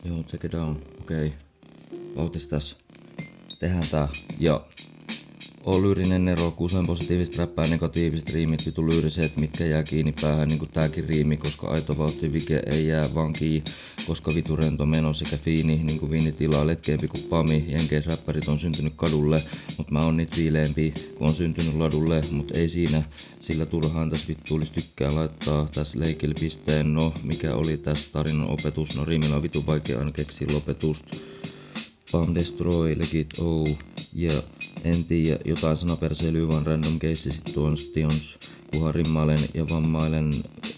Joo, check it out. Okei. Vauhtis tässä. Tehdään tää. Ja oo lyyrinen Nero, kuusen positiivista räppää, negatiiviset riimit, vitu lyyriset, mitkä jää kiinni päähän, niinku tääkin riimi, koska aito vauhti vike ei jää vaan kiinni, koska vitu rento meno sekä fiini, niinku viinitila, letkeempi kuin pami, jenkeis räppärit on syntynyt kadulle, mut mä oon niitä viileempi, kun on syntynyt ladulle, mut ei siinä, sillä turhaan täs vittuulis tykkää laittaa täs leikillä pisteen, no mikä oli täs tarinan opetus, no riimillä on vitu vaikea aina keksiä lopetusta. Bam destroy, legit, oh, yeah. En tiedä, jotain sanaperseilyä, vaan random case sit tions. Kunhan rimmailen ja vammailen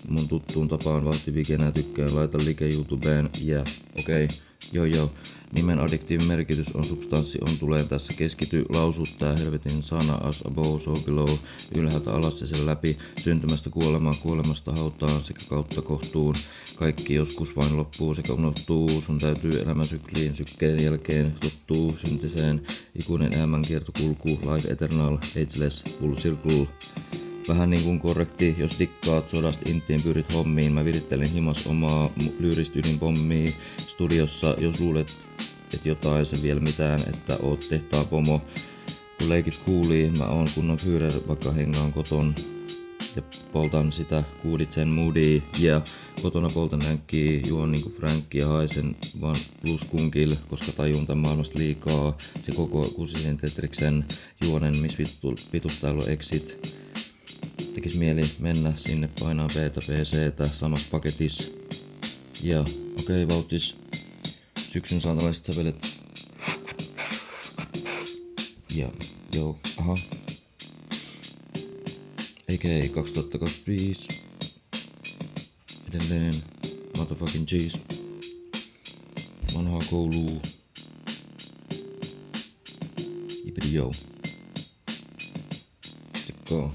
mun tuttuun tapaan vauhtivikenä tykkään, laita like YouTubeen, yeah, okei. Joo, nimen addiktiivin merkitys on substanssi, on tuleen tässä keskity, lausut tää helvetin sana as above, so below, ylhäältä alas ja sen läpi, syntymästä kuolemaan, kuolemasta hautaan sekä kautta kohtuun, kaikki joskus vain loppuu sekä unohtuu, sun täytyy elämänsykliin sykkeen jälkeen tottuu syntiseen, ikuinen elämänkiertokulku, life eternal, ageless, full circle. Vähän niin kuin korrekti, jos dikkaat sodasta intiin pyrit hommiin. Mä virittelen himas omaa lyyristä ydinpommia studiossa, jos luulet, et jotain se vielä mitään, että oot tehtaan pomo. Kun leikit kuulii, mä oon kunnon Führer, vaikka hengaan koton. Ja poltan sitä kuuditsen moodia, yeah. Kotona poltan hänkkiä, juon niinku Frankki ja haisen vaan pluskunkil, koska tajun tän maailmasta liikaa. Se koko kusisen Tetriksen juonen, miss vitustailu exit. Tekis mieli mennä sinne painaa B:tä PC:tä samassa paketissa. Ja okei, vauhtis. Syksyn saatalaiset sävelet. Ja joo, aha. AK 2025. Edelleen motherfucking G's. Vanhaa koulua. Jipidi joo. Tsekkaa.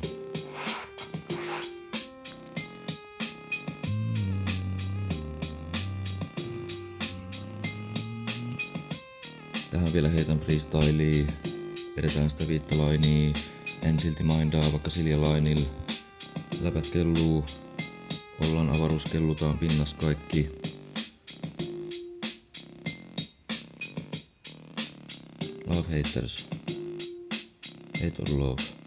Tähän vielä heitän freestylia, vedetään sitä viittalainia, en silti mindaa vaikka siljalainil. Läpät kelluu, ollaan avaruuskellutaan pinnas kaikki. Love haters, hate or love.